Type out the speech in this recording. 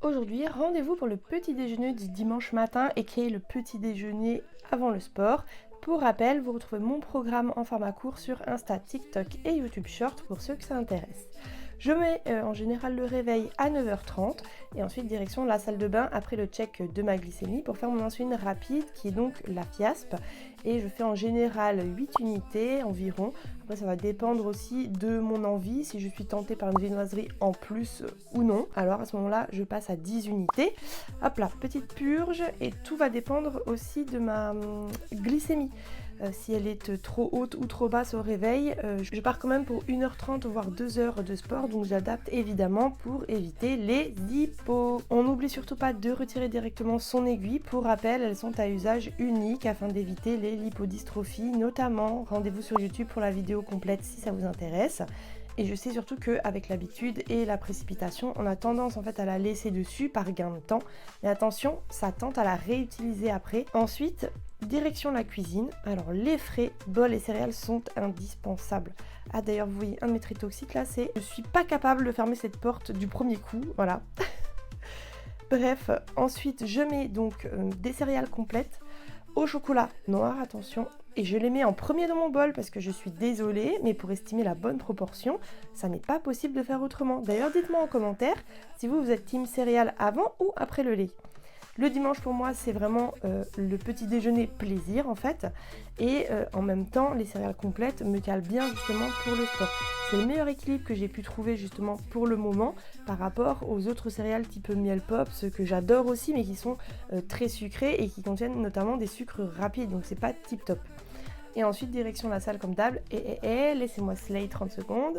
aujourd'hui, rendez-vous pour le petit déjeuner du dimanche matin et créer le petit déjeuner avant le sport. Pour rappel, vous retrouvez mon programme en format court sur Insta, TikTok et YouTube Short pour ceux que ça intéresse. Je mets en général le réveil à 9h30 et ensuite direction la salle de bain après le check de ma glycémie pour faire mon insuline rapide qui est donc la FIASP, et je fais en général 8 unités environ. Après ça va dépendre aussi de mon envie, si je suis tentée par une viennoiserie en plus ou non. Alors à ce moment là je passe à 10 unités. Hop là, petite purge, et tout va dépendre aussi de ma glycémie. Si elle est trop haute ou trop basse au réveil, je pars quand même pour 1h30 voire 2h de sport, donc j'adapte évidemment pour éviter les hippos. On n'oublie surtout pas de retirer directement son aiguille. Pour rappel, elles sont à usage unique afin d'éviter les lipodystrophies notamment. Rendez-vous sur YouTube pour la vidéo complète si ça vous intéresse. Et je sais surtout qu'avec l'habitude et la précipitation, on a tendance en fait à la laisser dessus par gain de temps. Mais attention, ça tente à la réutiliser après. Ensuite, direction la cuisine. Alors les frais, bols et céréales sont indispensables. Ah d'ailleurs, vous voyez un de mes traits toxiques là, c'est je suis pas capable de fermer cette porte du premier coup, voilà. Bref, ensuite je mets donc des céréales complètes au chocolat noir, attention. Et je les mets en premier dans mon bol parce que je suis désolée, mais pour estimer la bonne proportion, ça n'est pas possible de faire autrement. D'ailleurs, dites-moi en commentaire si vous êtes team céréales avant ou après le lait. Le dimanche pour moi c'est vraiment le petit déjeuner plaisir en fait, et en même temps les céréales complètes me calent bien justement pour le sport. C'est le meilleur équilibre que j'ai pu trouver justement pour le moment par rapport aux autres céréales type miel pop, ceux que j'adore aussi mais qui sont très sucrés et qui contiennent notamment des sucres rapides, donc c'est pas tip top. Et ensuite direction la salle comme d'hab, et laissez-moi slay 30 secondes.